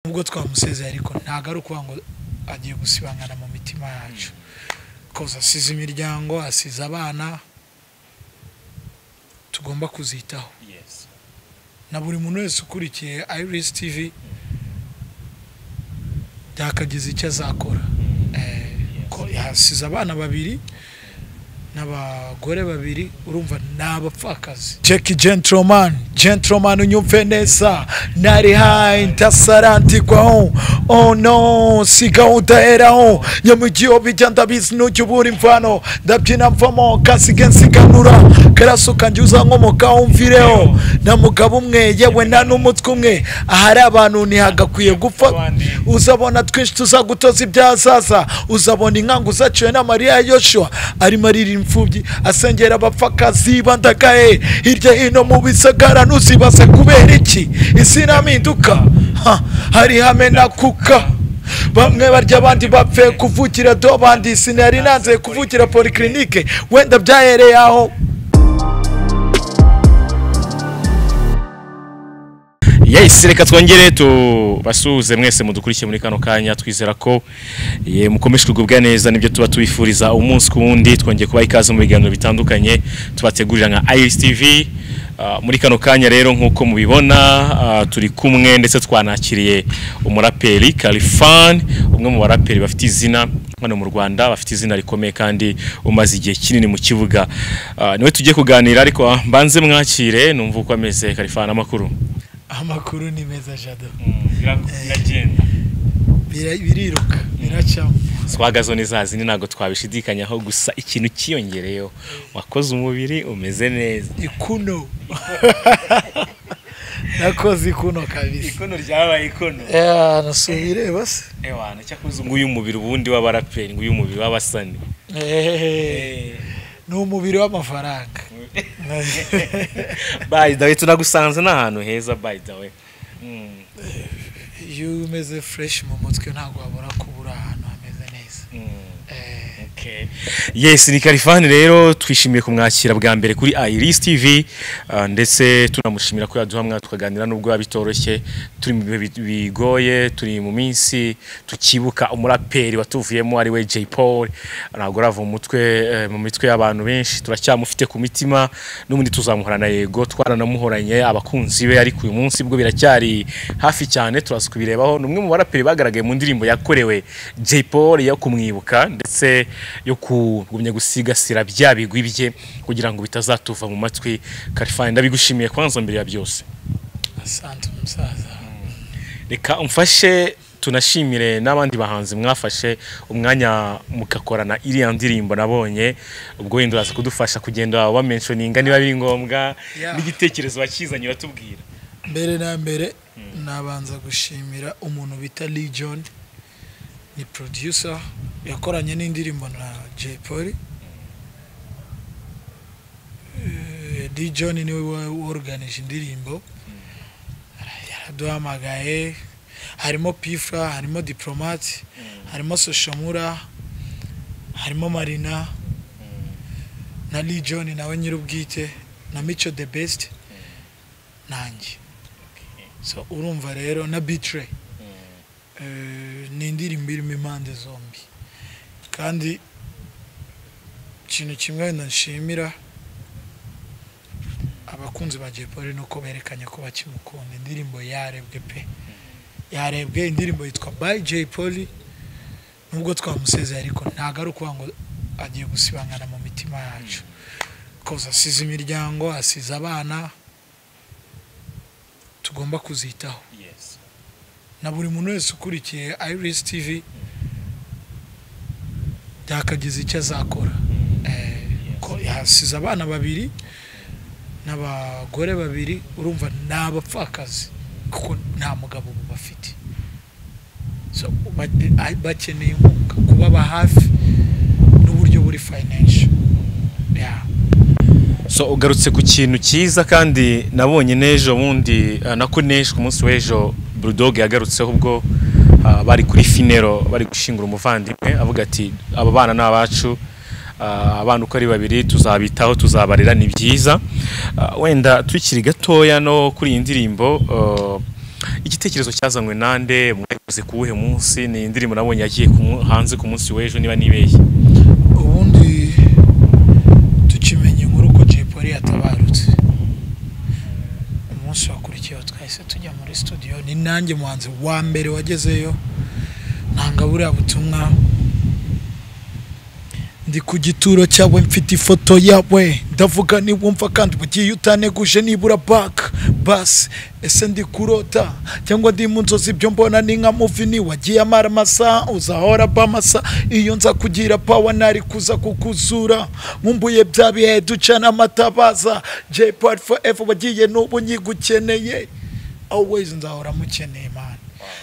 ubwo twamusezeye ariko ntago ari ukuvuga ngo agiye gusibangana mu mitima yacu koza asize imiryango asize abana tugomba kuzitaho na buri muntu wese ukurikiye Iris TV yakagize icyo azakora ko yasize abana babiri n'abagore babiri urumva nabapfakazi check gentleman unyumve neza nari high ntasaranti kwaho oh no sigauta eraho nyamugiyo bijyanda bizinujye ubura imvano ndabyina mvamo kasigensiganura karaso kanjuza nkomoka umvireho na mugabo umwe yewe na n'umutwe umwe ahari abantu ntihagakwiye gupfa uzabona twinshi tuzagutoza ibyazaza uzabona inkangu zaciwe na Maria Yoshua ari mariri imfubyi asengera abapfakazi bandagaye hirya hino mu bisagara nuzibase kubera iki isi naminduka hari hamena kuka bamwe barya abandi bapfe kuvugira do bandi sinari nanze kuvugira polyclinique wenda byahereye aho Yes, reka twongere tubasuhuze mwese mudukurikiye muri kano kanya twizera ko mukomeshwe gubwa neza nibyo tuba tubifuriza umunsi ku wundi twongeye kuba ikaze mu biganiro bitandukanye tubategurira nka Iris TV muri kano kanya rero nkuko mubibona turi kumwe ndetse twanakiriye umuraperi Khalifan umwe mu baraperi bafite izina hano mu Rwanda bafite izina rikomeye kandi umaze igihe kinini mu kibuga niwe tugiye kuganira ariko mbanze mwakire numva uko ameze Khalifan makuru amakuru ni meza jado biragenda biriruka biracamo swagazo nizazi ni nago twabishidikanyaho gusa ikintu kiyongereyo wakoze umubiri umeze neza ikuno nakoze ikuno kabisa ikuno ryabaye ikuno nasubire base ewana cyakoze nguyu umubiri ubundi w'abaraperi nguyu umubiri w'abasani no umubiri w'amafaranga by the way tunagusanze n'ahantu heza by the way you meze fresh mu mutwe ntago wabura kubura ahantu hameze neza okay yes ni Khalifan rero twishimiye kumwakira bwa mbere kuri Iris TV ndetse tunamushimira ko yaduhamwa tukaganira nubwo yabitoroshye turi mu bigoye turi mu minsi tukibuka umuraperi watuvuyemo ari we J Paul ntago rava mu mitwe y'abantu benshi turacyamufite ku mitima n'ubundi tuzamuhorana yego twaranamuhoranye abakunzi be ariko uyu munsi bwo biracyari hafi cyane turasukubirebaho numwe mu baraperi bagaragaye mu ndirimbo yakorewe J Paul yo kumwibuka ndetse yo kugumya gusigasira bya bigwi bye kugira ngo bitazatuva mu matwi Khalifan ndabigushimiye kwanza mbere ya byose asante musaza reka umfashe tunashimire n'abandi bahanzi mwafashe umwanya mukakorana iri ndirimbo nabonye ubwo wenda uraza kudufasha kugenda wa mentioninga niba biri ngombwa n'igitekerezo bakizanye uratubwira mbere na mbere nabanza gushimira umuntu bita Legion ni producer yakoranye n'indirimbo na J Paul Legion niwe organize indirimbo yaraduhamagaye harimo Pifra harimo Diplomate harimo Soshamura harimo Marina na Legion nawe nyirubwite na Micho the best nanjye so urumva rero na Betray ni indirimbo irimo impande zombi kandi ikintu kimwe nashimira abakunzi ba J Paul nuko berekanye ko bakimukunda indirimbo yarebwe pe yarebwe indirimbo yitwa by J Paul nubwo twamusezeye ariko ntago ari ukuvuga ngo agiye gusibangana mu mitima yacu koza asize imiryango asize abana tugomba kuzitaho na buri muntu wese ukurikiye Iris TV yakagize icyo azakora ko yasize abana babiri n'abagore babiri urumva nabapfakazi kuko nta mugabo bafite so bakeneye kubaba hafi n'uburyo buri financial so ugarutse ku kintu cyiza kandi nabonye nejo bundi nakunesha ku munsi w'ejo Bulldog yagarutseho ubwo bari kuri finero bari gushingura umuvandimwe avuga ati aba bana n'abacu abantu uko ari babiri tuzabitaho tuzabarira ni byiza wenda tukiri gatoya no kuri iyi ndirimbo igitekerezo cyazanywe nande mwakoze kuwuhe munsi ni indirimbo nabonye yagiye hanze ku munsi w'ejo niba nibeshye ubundi tukimenye inkuru ko Jepoli yatabarutse umunsi wakurikiyeho twahise tujya muri studio ni nanjye muhanzi wa mbere wagezeyo nanga buriya butumwa ndi ku gituro cyawe mfite ifoto yawe ndavuga niwumva kandi bugiye utaneguje nibura back bas ese ndi kurota cyangwa ndi mu nzozi byo mbona ni nka movie ni wagiye amara masa uzahora bamasa iyo nza kugira power nari kuza kukuzura nkumbuye bya bihe ducana amatabaza J-Part forever wagiye n'ubu nyigukeneye always nzahora mukeneye man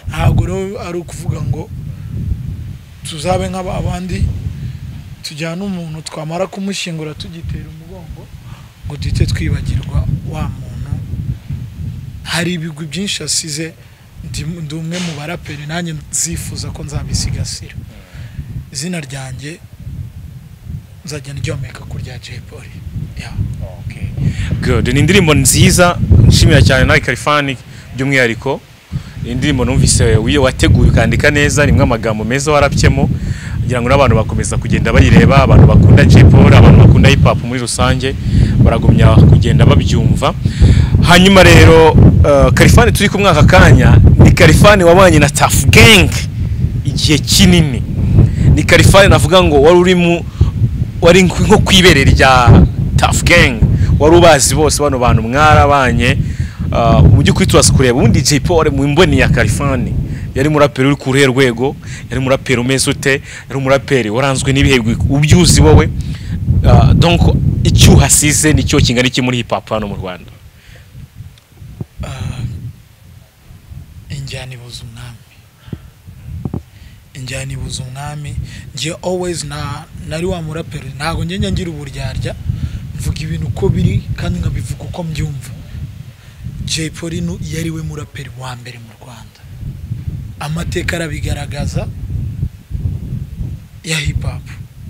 ntabwo ari ukuvuga ngo tuzabe nk'abandi tujyana umuntu twamara kumushingura tugitera umugongo ngo duhite twibagirwa wa muntu hari ibigwi byinshi asize ndi umwe mu baraperi nanjye nzifuza ko nzabisigasira izina ryanjye nzajya ndyomeka kurya J-Poli okay good ni indirimbo nziza nshimira cyane nawe khalifan by'umwihariko indirimbo numvise wiyo wateguye ukandika neza rimwe amagambo meza warapyemo kugira ngo n'abantu bakomeza kugenda bayireba abantu bakunda J-Poli abantu bakunda hip hop muri rusange baragumya kugenda babyumva hanyuma rero Khalifan turi ku mwaka kanya ni Khalifan wabanye na Tough Gang igihe kinini ni Khalifan navuga ngo wari nko kwiberera rya Tough Gang wari ubazi bose bano bantu mwarabanye mu by'ukuri turasikureba ubundi J-Poli mu mboni ya Khalifan yari muraperi uri ku rwego yari muraperi umeze ute yari muraperi waranzwe n'ibihegwe ubyuzi wowe donc icyo hasize nicyo kingana iki muri hip hop hano mu Rwanda injyana ibuza umwami ngiye always nari wa muraperi ntago njye ngira uburyarya mvuga ibintu uko biri kandi nkabivuga uko mbyumva J-Poli yari we muraperi wa mbere mu Rwanda amateka arabigaragaza ya hip hop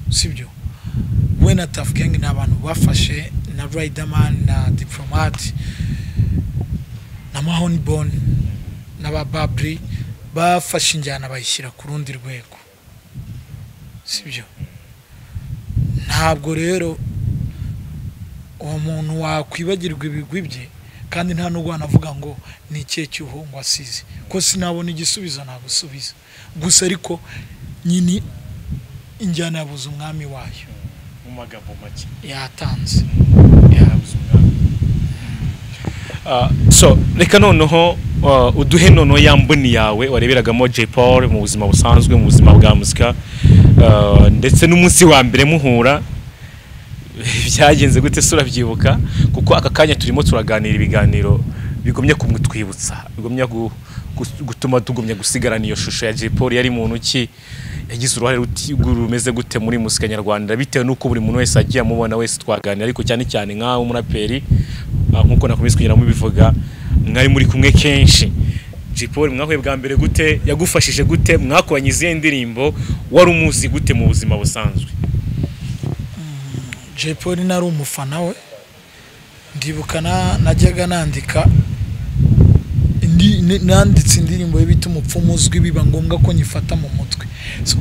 sibyo we na Tough Gang n'abantu bafashe na Riderman na Diplomat na Mahonibone na Babri bafashe injyana bayishyira ku rundi rwego sibyo ntabwo rero uwo muntu wakwibagirwa ibigwi bye kandi nta nubwo wanavuga ngo ni ikihe cyuhungu asize ko sinabona igisubizo nagusubiza gusa ariko nyini injyana yabuze umwami wayo mu magambo make yatanze yabuze umwami so reka noneho uduhe noneho yamboni yawe wareberagamo J-Poli mu buzima busanzwe mu buzima bwa muzika ndetse n'umunsi wa mbere muhura byagenze gute surabyibuka kuko aka kanya turimo turaganira ibiganiro bigomye kumutwibutsa bigomye gutuma tugumya gusigarana iyo shusho ya J-Poli yari muntu ki yagize uruhare rumeze gute muri muzika nyarwanda bitewe nuko buri muntu wese agiye amubona wese twaganira ariko cyane cyane nkaho umuraperi nkuko nakomeza kugira mu bivuga mwari muri kumwe kenshi J-Poli mwahuye bwa mbere gute yagufashije gute mwakoranye izihe ndirimbo wari umuzi gute mu buzima busanzwe J-Poli nari umufana we ndibuka najyaga nandika nanditse indirimbo y'ibita umupfumu uzwi biba ngombwa ko nyifata mu mutwe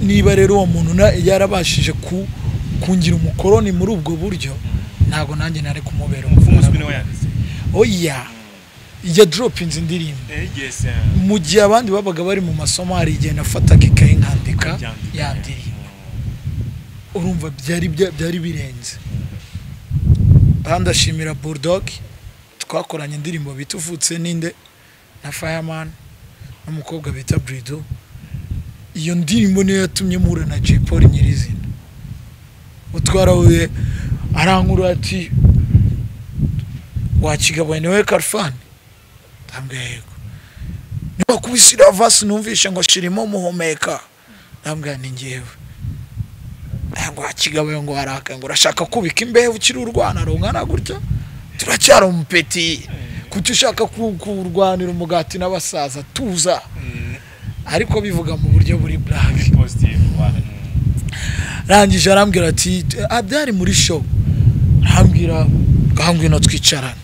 niba rero uwo muntu yarabashije kungira umukoroni muri ubwo buryo ntago nanjye nari kumubera umupfumu uzwi nawe yanditse oya ya dropinze indirimbo mu gihe abandi babaga bari mu masomo hari igihe nafataga ikaye nkandika yandirimbo urumva byari birenze bandashimira Bulldog twakoranye indirimbo bita ufite ninde na Fireman n'umukobwa bita Brido iyo ndirimbo niyo yatumye mpura na J-Poli nyirizina utwarawe arankuru ati wakigabanye niwe Khalifan ndambwe yego niba kubisira vasi numvishe ngo shirimo muhomeka ndambwe ni ngewe ngo akigabaye ngo haraka ngo urashaka kubika imbehe ukiri urwana rungana gutya turacyara umupeti kuki ushaka kurwanira umugati n'abasaza tuza ariko bivuga mu buryo buri black rangije arambwira ati byari muri show arambwira no twicarana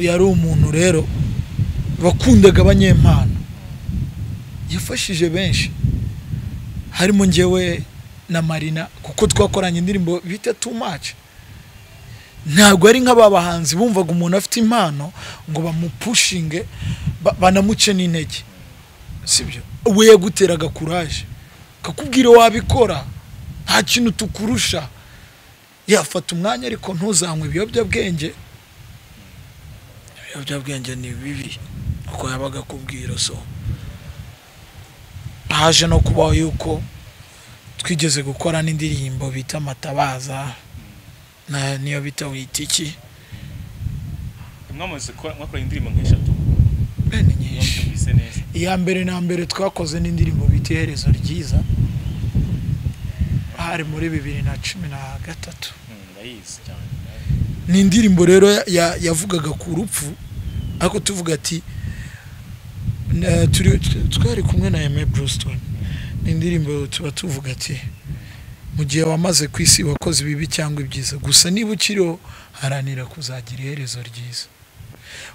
yari umuntu rero bakundaga abanyempano, yafashije benshi, harimo njyewe na Marina, kuko twakoranye indirimbo bita too much. Ntabwo ari nk'ababahanzi bumvaga umuntu afite impano ngo bamupushinge banamuce n'intege, sibyo? We yaguteraga courage, kakubwira wabikora, nta kintu tukurusha, yafata umwanya, ariko ntuzanywe ibiyobyabwenge. Ibiyobyabwenge ni bibi uko yabaga kubwira. So haje no kubaho yuko twigeze gukora n'indirimbo bita amatabaza, niyo bita witiki. Mwamaze mwakora indirimbo nk'eshatu? Ni nyinshi. Iya mbere na mbere twakoze n'indirimbo bita iherezo ryiza, hari muri 2013. Ndayizi cyane. Ni indirimbo rero yavugaga ku rupfu, ariko tuvuga ati twari kumwe na Brewston. Ni indirimbo tuba tuvuga ati mu gihe wamaze ku isi wakoze ibibi cyangwa ibyiza, gusa niba ukiriho haranira kuzagira iherezo ryiza.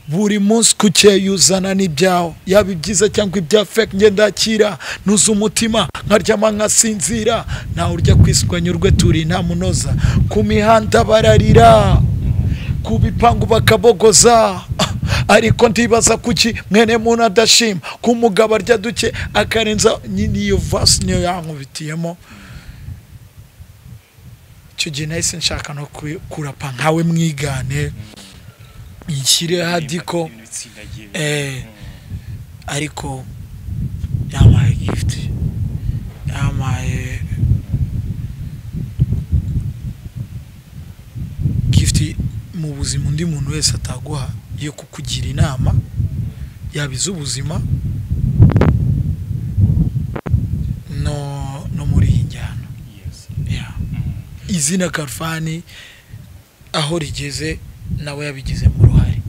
Buri munsi kucyeye uzana n'ibyaho, yaba ibyiza cyangwa ibya fake, nge ndakira nuza umutima nkaryama nkasinzira, nawe urya kwiswanyurwe turi nta munoza, ku mihanda bararira, ku bipangu bakabogoza, ariko ndibaza kuki mwene muntu adashima, ku mugabo arya duke akarenza. Niyo verse niyo yankubitiyemo. Icyo gihe nahise nshaka no kurapa nkawe mwigane, inshyire hadiko, ariko yamaye gift, yamaye gift mu buzima undi muntu wese ataguha, yo kukugira inama yabiza ubuzima no muri injyana. Izina khalifan aho rigeze nawe yabigize mu ruhare.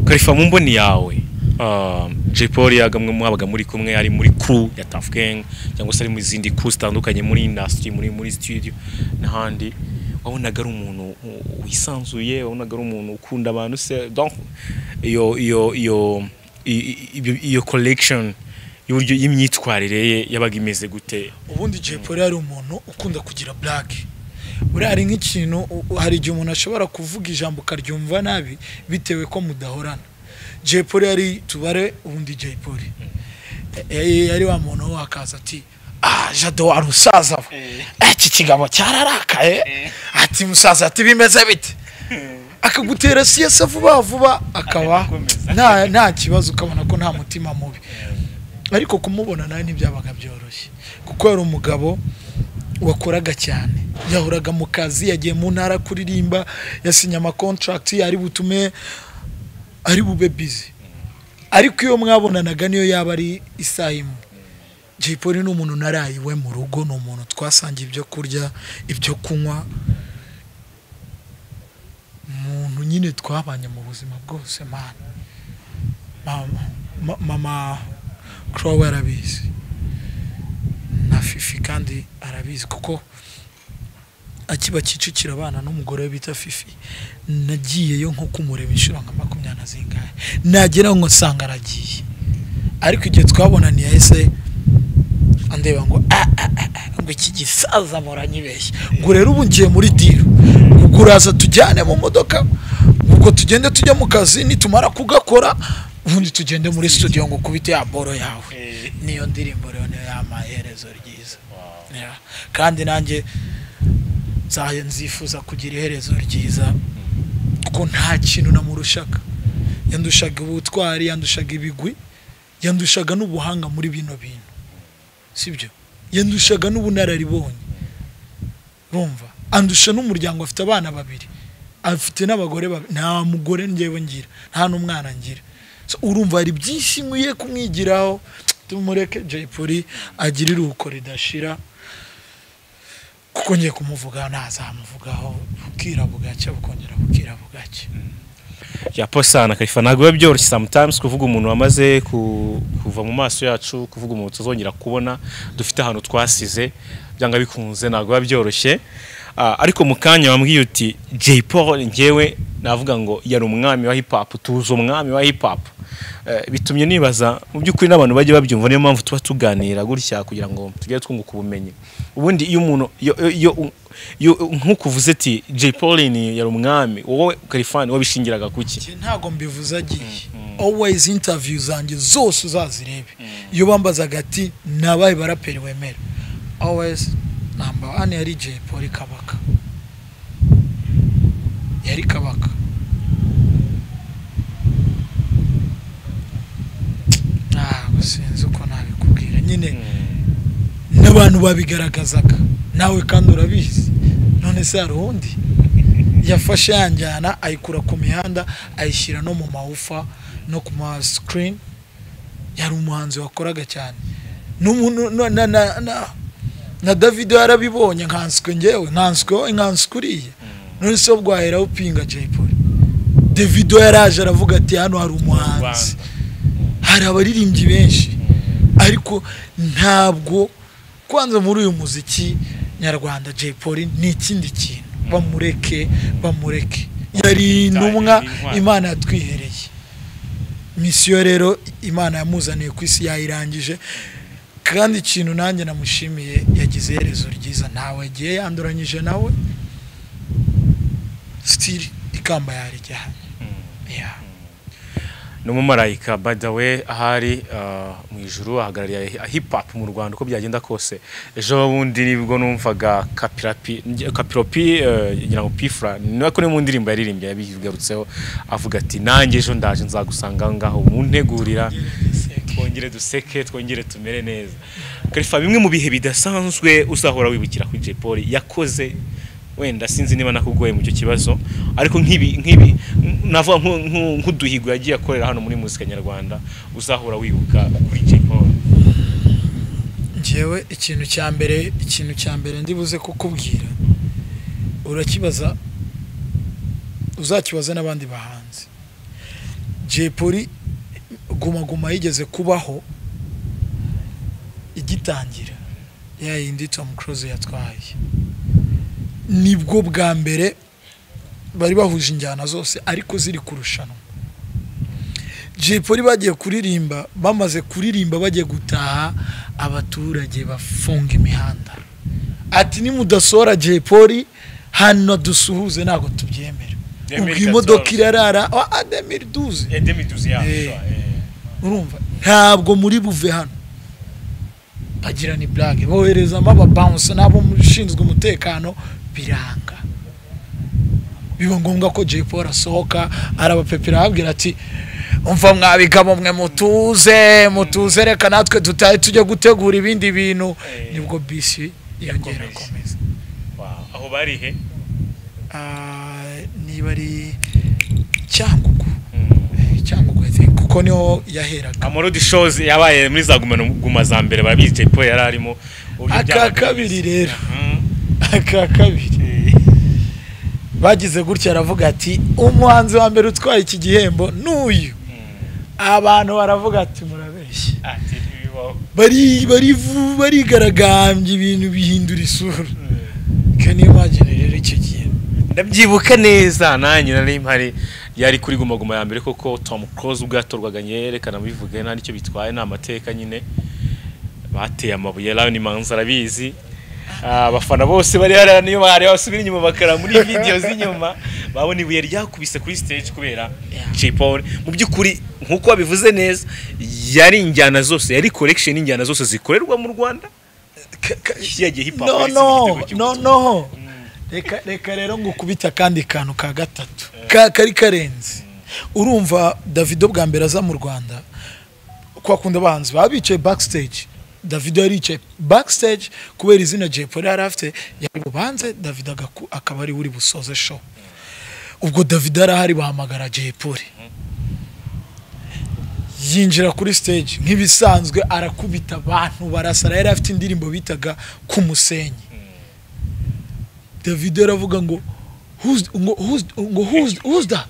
Khalifan mu mboni yawe, Jepoli yagamwe mwabaga muri kumwe, ari muri crew ya Tough Gang cyangwa se ari mu zindi crew zitandukanye muri industry, muri studio n'ahandi, wabonaga ari umuntu wisanzuye, wabonaga ari umuntu ukunda abantu se? Donc iyo collection y'uburyo y'imyitwarire ye yabaga imeze gute? Ubundi Jepoli ari umuntu ukunda kugira black. Buri ari nk'ikintu, hari igihe umuntu ashobora kuvuga ijambo karyumva nabi bitewe ko mudahorana. Jepoli ari tubare, ubundi Jepoli yari wa muntu wakaza ati jado arusaza, iki kigabo cyararakaye, ati musaza ati bimeze bite, akagutera siyasa vuba akaba nta kibazo, ukabona ko nta mutima mubi. Ariko kumubona nawe ntibyabaga byoroshye, kuko yari umugabo wakoraga cyane, yahoraga mu kazi, yagiye mu ntara kuririmba, yasinye ama contract ari butume ari bube busy. Ariko iyo mwabonanaga niyo yaba ari isaha imwe. Jepoli ni umuntu narayiwe mu rugo, ni umuntu twasangiye ibyo kurya ibyo kunywa, umuntu nyine twabanye mu buzima bwose. Mama Crow arabizi na Fifi kandi arabizi, kuko akiba Kicukira abana n'umugore bita Fifi, nagiyeyo nko kumureba inshuro nka 20 zingahe, nagera ngo nsanga aragiye. Ariko igihe twabonaniye yahise andeba ngo iki gisaza moranyibeshye, ngo rero ubu ngiye muri diro, uraza tujyane mu modoka, ubwo tugende tujya mu kazi, nitumara kugakora ubundi tugende muri studio ngo kubite ya boro yawe. Niyo ndirimbo rero niyo yamaherezo ryiza. Kandi nanjye nzifuza kugira iherezo ryiza, kuko nta kintu namurushaga. Yandushaga ubutwari, yandushaga ibigwi, yandushaga n'ubuhanga muri bino bintu, sibyo? Yandushaga n'ubunararibonye, urumva? Andusha n'umuryango, afite abana 2, afite n'abagore 2, nta mugore njyewe ngira, nta n'umwana ngira. So urumva ari byinshi nkwiye kumwigiraho. Tumureke Jepoli agirira uko ridashira, kuko ngiye kumuvuga nazamuvugaho bukira bugacye, bukongera bukira bugacye. Yaposana Khalifan nagwe byoroshye sometimes kuvuga umuntu wamaze kuva mu maso yacu, kuvuga umuntu tuzongera kubona dufite ahantu twasize, byanga bikunze nagwe byoroshye. Ariko mukanya wambwiye uti Jepoli ngewe navuga ngo yari umwami wa hip hop, tuzo umwami wa hip hop. bitumye nibaza mu by'ukuri n'abantu bajye babyumva, niyo mpamvu tuba tuganira gutya kugira ngo tugere twunguka ubumenyi. Ubundi iyo umuntu nk'ukuvuze ati Jay Pauline yari umwami, wowe khalifan wabishingiraga kuki? Ntago mbivuze agiye. Always interviews zanjye zose uzazirebe. Iyo bambazaga ati nabaye baraperi wemera, always number 1 yari Jay Pauline Kabaka. Yari Kabaka. Sinzi uko nabikubwira nyine, n'abantu babigaragazaga nawe kandi urabizi. None se hari undi yafashe yanjyana ayikura ku mihanda ayishyira no mu mawufa no ku ma screen. Yari umuhanzi wakoraga cyane n'umuntu na David yarabibonye, nkanswe ngewe nkanskuriye. None se bwahera upinga Jay Pauline. David yaraje aravuga ati hano hari umuhanzi, hari abaririmbyi benshi, ariko ntabwo kwanza muri uyu muziki nyarwanda Jay Pauline ni ikindi kintu. Bamureke yari intumwa Imana yatwihereye. Misiyo rero Imana yamuzaniye ku isi yayirangije, kandi ikintu nanjye namushimiye, yagize iherezo ryiza. Ntawe agiye yanduranyije nawe, still ikamba yarijyanye. N'umumarayika by the way ahari mu ijuru ahagarariye hip hop mu Rwanda uko byagenda kose. Ejo bundi nibwo numvaga kapiropi ngira ngo pifra nako ni mu ndirimbo yaririmbye yabigarutseho, avuga ati nanjye ejo ndaje nzagusanga ngaho mu ntegurira, twongere duseke, twongere tumere neza. Khalifan, bimwe mu bihe bidasanzwe uzahora wibukira kuri Jay Pauline yakoze, wenda sinzi niba nakugoye mu cyo kibazo, ariko nk'ibi navuga nk'uduhigo yagiye akorera hano muri muzika nyarwanda uzahora wibuka kuri Jay Pauline. Njewe ikintu cya mbere ndibuze kukubwira, urakibaza uzakibaza n'abandi bahanzi. Jay Pauline guma yigeze kubaho igitangira, yayindi Tom Cruise yatwaye, nibwo bwa mbere bari bahuje injyana zose ariko ziri kurushanwa. Jay Pauline bagiye kuririmba, bamaze kuririmba bagiye gutaha, abaturage bafunga imihanda ati nimudasora Jay Pauline hano dusuhuze ntago tubyemera. Ubwo imodoka irarara 2012 urumva ntabwo muri buve hano. Bagira ni blague, bohereza aba bounce nabo mushinzwe umutekano, biranga. Biba ngombwa ko Jay Pauline asohoka arabapepera ababwira ati umva mwabigamo mwe mutuze reka natwe dutaye tujye gutegura ibindi bintu. Nibwo bisi yongera komeza. Aho bari he? Niba ari cyangwa I think kuko niho yaheraga. Amorodi shows yabaye muri za guma za mbere babizi Jay Pauline yararimo. Aka kabiri rero bagize gutya aravuga ati umuhanzi wa mbere utwaye iki gihembo n'uyu. Abantu baravuga ati murabeshye, barigaragambye ibintu bihindura isura. Can you imagine rero icyo gihe? Ndabyibuka neza nanjye nari mpari, yari kuri guma ya mbere koko Tom Cruise ubwatorwaga nyerekana bivuge nta nicyo bitwaye, nta mateka nyine. Bateye amabuye Lion Manza arabizi, abafana bose bari hari niyo bari basubira inyuma bakara muri video z'inyuma, babona ibuye ryakubise kuri stage kubera Jay Pauline. Mu by'ukuri nkuko babivuze neza, yari injyana zose, yari collection injyana zose zikorerwa mu Rwanda. Yagiye hip hop. No. Reka rero ngukubita kandi kantu ka gatatu kari karenze. Urumva Davido bwa mbere aza mu Rwanda kwakunda abahanzi babicaye backstage. Davido yaricaye backstage kubera izina Jay Pauline yari afite, yari bubanze Davido akaba ari uri busoze show. Ubwo Davido arahari bahamagara Jay Pauline, yinjira kuri stage nk'ibisanzwe arakubita abantu barasara. Yari afite indirimbo bitaga ku musenyi. Davido aravuga ngo who's that?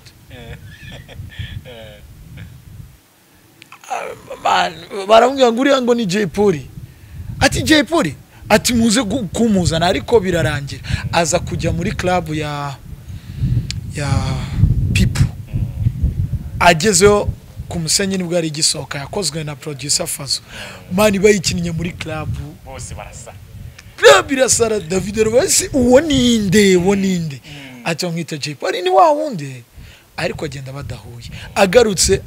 Baramubwira ngo uriya ngo ni Jay Pauline. Ati Jay Pauline ati muze kumuzana, ariko birarangira aza kujya muri club ya people. Agezeho ku musenyi nibwo ari gisohoka yakozwe na producer Fazo mani bayikinnye muri club bose barasa birasara David Rwasi uwo ninde ati nkita Jeep ari ni wa wundi ariko agenda badahuye agarutse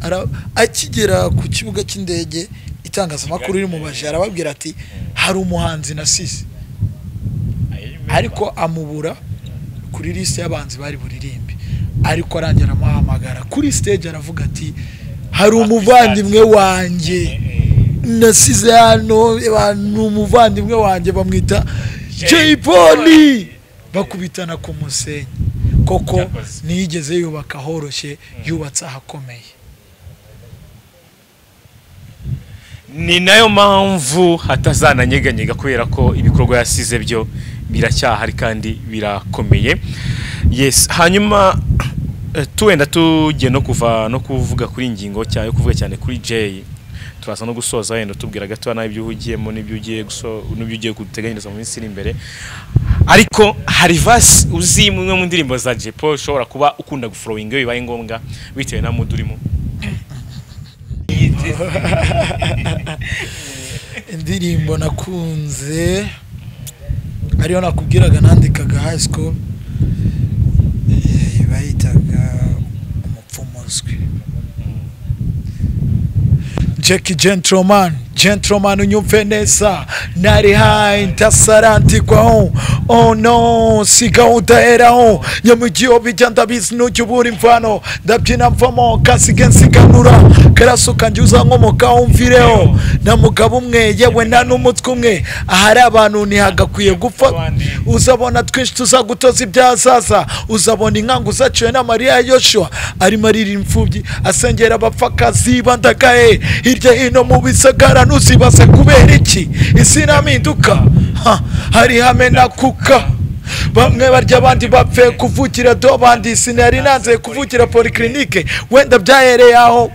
akigera ku kibuga cy'indege itangazamakuru iri mu baje arababwira ati hari umuhanzi nasize ariko amubura kuri liste y'abanzi bari buririmbe ariko arangira amahamagara kuri stage aravuga ati hari umuvandimwe wanjye nasize hano umuvandimwe wanjye bamwita Jay Polly bakubitana ku musenyi koko niyigeze yubaka horoshye yubatse ahakomeye ni nayo mpamvu hatazananyeganyega kubera ko ibikorwa yasize byo biracyahari kandi birakomeye. Yes, hanyuma tuwenda tugiye no kuvuga kuri ingingo cyane kuvuga cyane kuri Jay turaza no gusoza wenda tubwira gato nayo ibyo uhugiyemo n'ibyo ugiye guteganyiriza mu minsi iri imbere ariko hari verse uzi mwe mu ndirimbo za Jay Paul ushobora kuba ukunda guflowing iyo bibaye ngombwa bitewe na mood urimo indirimbo nakunze ariyo nakubwiraga nandikaga high school bayitaga umupfumuzwi Jackie gentleman unyumve neza nari high ntasaranti kwa oh no sigaudaeraho nyamugiyo bijyanda bizinujya ubura imvano ndabyina mvamo kasigensiganura karasuka njuza nkomoka umvireho na mugabo umwe yewe na n'umutwe umwe ahari abantu ntihagakwiye gupfa uzabona twinshi tuzagutoza ibyazaza uzabona inkangu zaciwe na Maria Yoshua ari marira imfubyi asengera abapfakazi bandagaye hirya hino mu bisagara nuzibase kubera iki isi naminduka hari hamena kuka bamwe barya abandi bapfe kuvukira do bandi sinari nanze kuvukira polyclinique wenda byahereye aho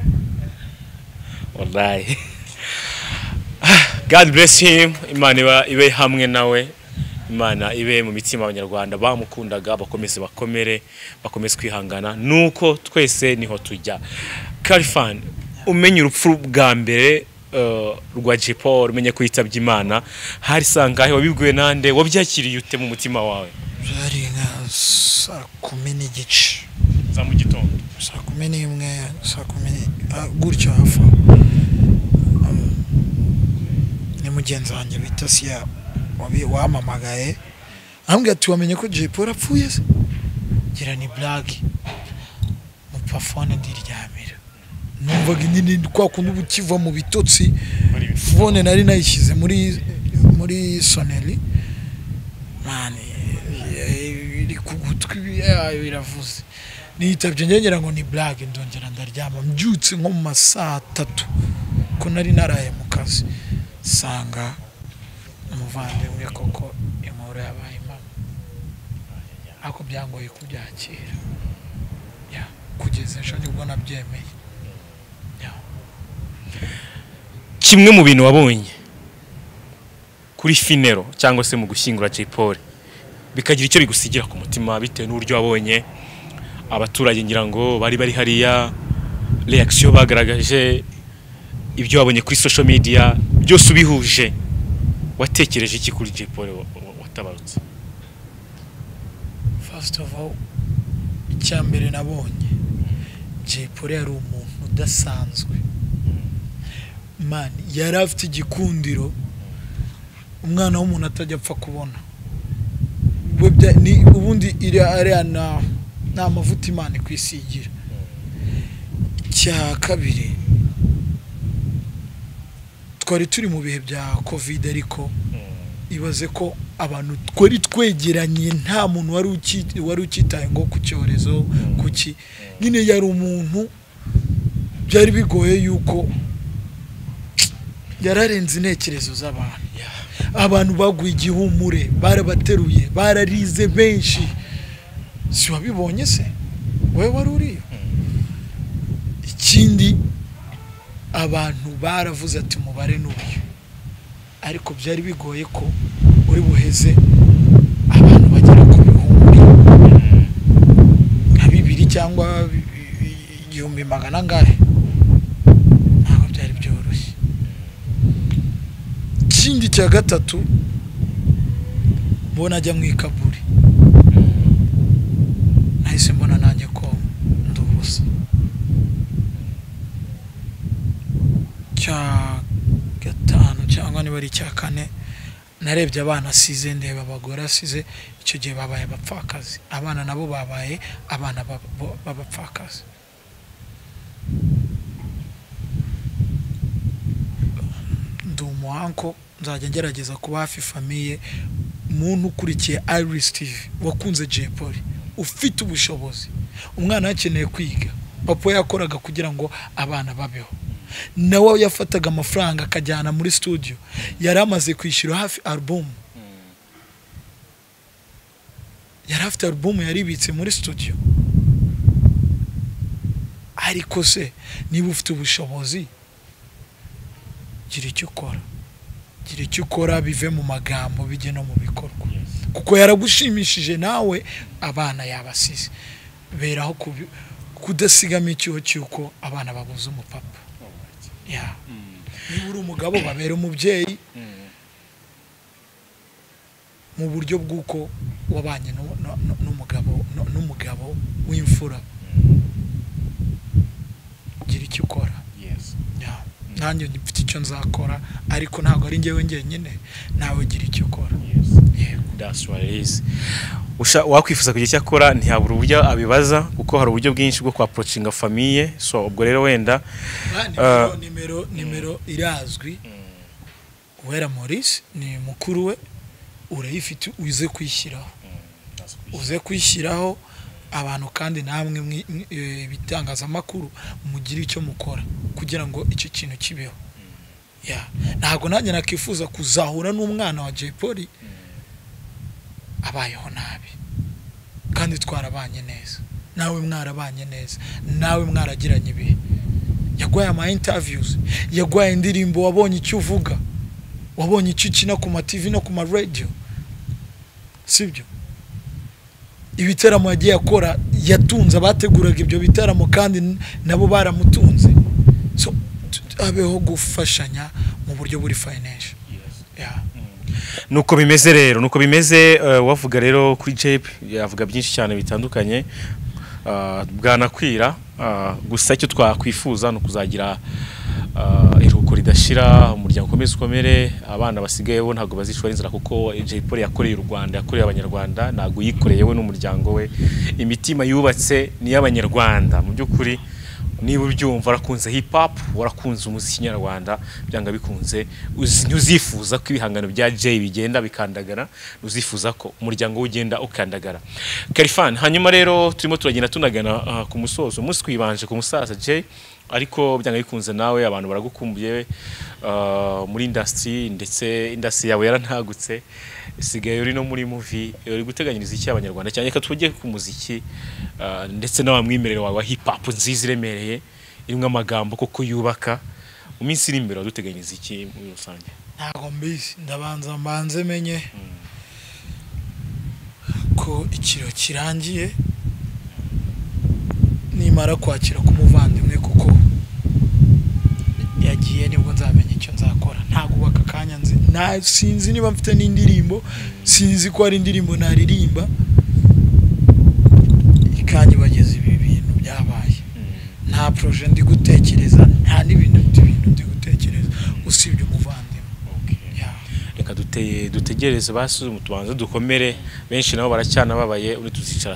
wallahi God bless him Imana ibe hamwe nawe Imana ibe mu mitima y'Abanyarwanda bamukundaga bakomeze bakomeze kwihangana nuko twese niho tujya. Khalifan umenye urupfu bwa mbere rwa Jay Paul umenye kwitabye Imana hari sangahe wabibwiwe nande wabyakiriye ute mu mutima wawe? Byari nka saa 10:30 za mu gitondo saa 11 saa 10 gutyo hafa ni mugenzi wanjye bita Sia wamamagaye ambwira ati wamenye ko Jay Paul apfuye se gira ni blague mu pafone ndiryamira numvaga nyine kwa kundi bukiva mu bitotsi fone nari nayishyize muri soneri mani iri kugutwi biravuze nitabye ngengera ngo ni blague ndongera ndaryama mbyutse nko mu masaa 3 ko nari naraye mu kazi sanga umuvandimwe koko inkuru yabaye mama ako byangoye kubyakira ya kugeza ejo nibwo nabyemeye. Kimwe mu bintu wabonye kuri finero cyangwa se mu gushyingura Jay Paul bikagira icyo bigusigira ku mutima bitewe n'uburyo wabonye abaturage ngira ngo bari hariya reaction bagaragaje ibyo wabonye kuri social media byose ubihuje watekereje iki kuri Jay Paul watabarutse? First of all icyambere nabonye Jay Paul yari umuntu udasanzwe man yari afite igikundiro umwana w'umuntu atajya apfa kubona ni ubundi iri arena na mavuta Imana kwisigira. Cya kabiri twari turi mu bihe bya covid ariko ibaze ko abantu twari twegeranye nta muntu wari ukitaye ngo ku cyorezo kuki nyine yari umuntu byari bigoye yuko yararenze intekerezo z'abantu abantu baguye igihumure barabateruye bararize benshi si wabibonye se wewe wari uri ikindi abantu baravuze ati umubare n'uyu ariko byari bigoye ko uri buheze abantu bagera ku bihumbi nka 2 cyangwa 1,000 ngahe ikindi cya gatatu mbona ajya mu ikaburi nahise mbona nanjye ko ndubusa cya gatanu cyangwa niba ari cya kane narebye abana asize ndeba abagore asize icyo gihe babaye abapfakazi abana nabo babaye abana b'abapfakazi ndi umuhanko nzajya ngerageza kuba hafi famiye umuntu ukurikiye Iris TV wakunze Jay Polly ufite ubushobozi umwana yakeneye kwiga papa yakoraga kugira ngo abana babeho nawe yafataga amafaranga akajyana muri studio yari amaze kwishyura hafi album yari afite album yaribitse muri studio ariko se niba ufite ubushobozi gira icyo ukora bive mu magambo bijye no mu bikorwa kuko yaragushimishije nawe abana yabasize beraho kudasigama icyuho cyuko abana babuze umupapa niba uri umugabo babera umubyeyi mu buryo bw'uko wabanye n'umugabo w'imfura gira icyo ukora nanjye mfite icyo nzakora ariko ntabwo ari njyewe njyenyine nawe gira icyo ukora that's what it is wakwifuza kugira icyo akora ntihabura uburyo abibaza kuko hari uburyo bwinshi bwo approachinga famille so ubwo rero wenda nimero irazwi Uwera Maurice ni mukuru we urayifite uze kwishyiraho abantu kandi namwe bitangazamakuru mugira icyo mukora kugira ngo icyo kintu kibeho ntabwo nanjye nakifuza kuzahura n'umwana wa Jay Polly abayeho nabi kandi twarabanye neza nawe mwarabanye neza nawe mwaragiranye ibihe yagwaye ama interviews yagwaye indirimbo wabonye icyo uvuga wabonye icyo ukina ku ma TV no ku ma radio sibyo ibiteramo yagiye akora yatunze abateguraga ibyo bitaramo kandi nabo baramutunze so abeho gufashanya mu buryo buri financial nuko bimeze rero wavuga rero kuri Jay yavuga byinshi cyane bitandukanye bwanakwira gusa icyo twakwifuza no kuzagira iruhuko ridashira umuryango ukomeze ukomere abana basigaye bo ntago bazishora inzira kuko Jay Polly yakoreye u Rwanda yakoreye Abanyarwanda ntago yikoreye we n'umuryango we imitima yubatse ni y'Abanyarwanda mu byukuri niba ubyumva arakunze hip hop warakunze umuziki nyarwanda byanga bikunze uzifuza ko ibihangano bya Jay bigenda bikandagara uzifuza ko umuryango ugenda ukandagara khalifan hanyuma rero turimo turagenda tunagana ku musozo umunsi twibanje ku musaza Jay ariko byanga bikunze nawe abantu baragukumbuye muri industry ndetse industry yawe yarantagutse isigaye uri no muri movie uri guteganyiriza iki Abanyarwanda cyane ka tujye ku muziki ndetse na wamwimerere wa hip hop nziza iremereye irimwe amagambo koko yubaka mu minsi iri imbere waduteganyiriza iki muri rusange ntago mbizi ndabanza mbanze menye ko ikiro kirangiye nimara kwakira kumuvandimwe kuko yagiye nibwo nzamenya icyo nzakora ntago ubaka kanya nzi sinzi niba mfite n'indirimbo sinzi ko ari indirimbo naririmba ikanye bageze ibi bintu byabaye nta projet ndi gutekereza nta n'ibintu ndi gutekereza usibye umuvandimwe reka dutegereze basuze mutubanze dukomere benshi nabo baracyana babaye uri tuzicara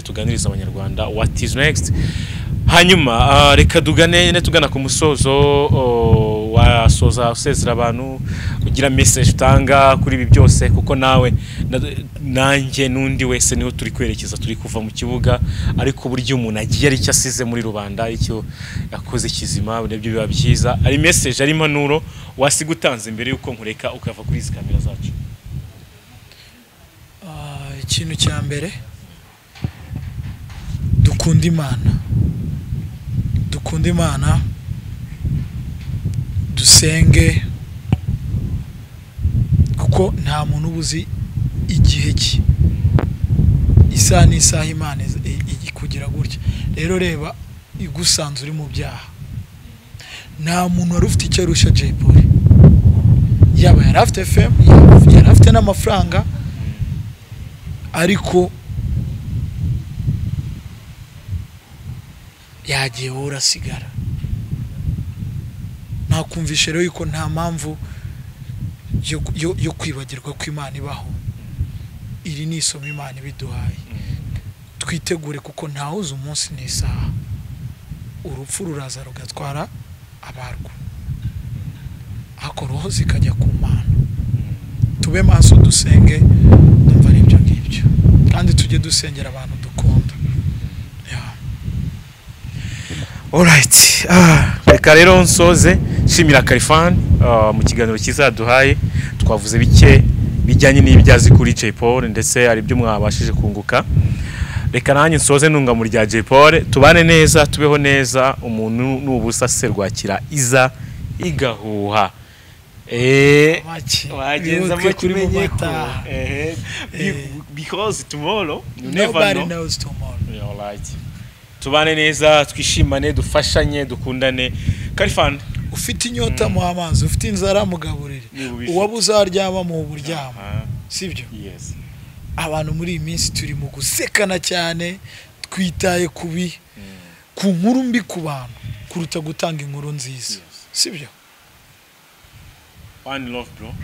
tuganiriza Abanyarwanda what is next hanyuma reka tugana ku musozo wasoza usezera abantu ugira message utanga kuri ibi byose kuko nawe nanjye nundi wese niho turi kwerekeza turi kuva mu kibuga ariko buryo umuntu agiye ari cyo asize muri rubanda icyo yakoze kizima nebyo biba byiza ari message ari impanuro wasiga utanze mbere yuko nkureka ukava kuri izi kamera zacu ikintu cya mbere dukunda Imana dusenge kuko nta muntu ubuzi igihe cye isaha n'isaha Imana kugira gutya rero reba igusanze uri mu byaha nta muntu wari ufite icyo arusha Jay Polly yaba yari afite FM yari afite n'amafaranga ariko yagiye urasigara nakumvishe rero yuko nta mpamvu yo kwibagirwa ko Imana ibaho. Iri ni isomo Imana ibiduhaye, twitegure kuko ntawuzi umunsi n'isaha. Urupfu ruraza rugatwara abarwo, ako roho zikajya ku Mana. Tube maso dusenge, numva ari ibyo ngibyo, kandi tujye dusengera abantu dukunda. Alright, reka rero nsoze nshimira khalifan mu kiganiro kizaduhaye. Twavuze bike bijyanye n'ibyazi kuri Jay Paul, ndetse ari byo mwabashije kunguka. Reka nanjye nsoze ntunga mu rya Jay Paul, tubane neza, tubeho neza. Umuntu n'ubusa se rwakira iza igahuha. Wagenza makimenye ko because tomorrow you never knows tomorrow. Alright, tubane neza, twishimane, dufashanye, dukundane. Khalifan, ufite inyota mu amazi, ufite inzara mugaburire, uwabuzaryama mu buryama, sibyo? Yes. Abantu muri iyi minsi turi mu gusekana cyane, twitaye kubi ku nkuru mbi ku bantu kuruta gutanga inkuru nziza, sibyo? One love bro.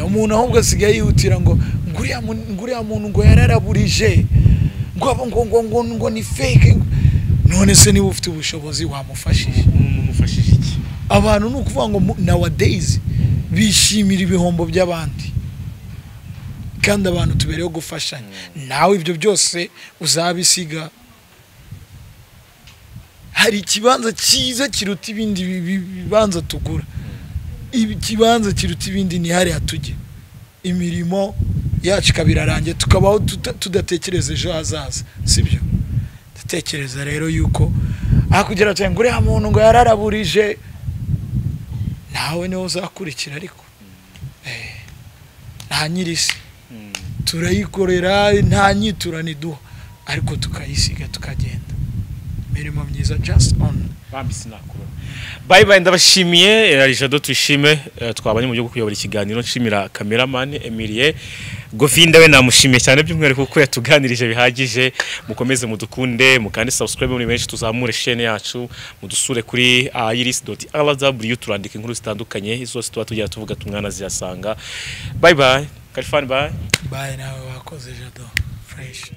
Umuntu ahubwo asigaye yihutira ngo nguriya muntu ngo yararaburije, ngo ni fake. None se niba ufite ubushobozi wamufashije? Umufashije iki? Abantu nukuvuga ngo nowadays bishimira ibihombo by'abandi, kandi abantu tubereho gufashanya. Nawe ibyo byose uzabisiga. Hari ikibanza cyiza kiruta ibindi bibanza tugura. Ikibanza kiruta ibindi ni hari hatujye. Imirimo yacu kabirarange tukabaho tudatekereza ejo hazaza, sibyo? Tekereza rero yuko akugira cyane ngure ha muntu ngo yararaburije, nawe niwe uzakurikira. Ariko nta nyirisi turayikorera, nta nyitura niduha, ariko tukayisiga tukagenda. Mirimo myiza just on bambisi nakuru. Bye bye, ndabashimiye. Jado twishime, twabanye mu byo kuyobora ikiganiro. Nshimira cameraman Emilie Gofinda, we namushimiye cyane by'umwihariko kuko yatuganirije bihagije. Mukomeze mudukunde, mukande subscribe muri benshi, tuzamure chaîne yacu, mudusure kuri iris.rw, turandika inkuru zitandukanye zose tuba tugira tuvuga tumwana ziyasanga. Bye bye Khalifan, bye bye. Nawe wakoze Jado fresh.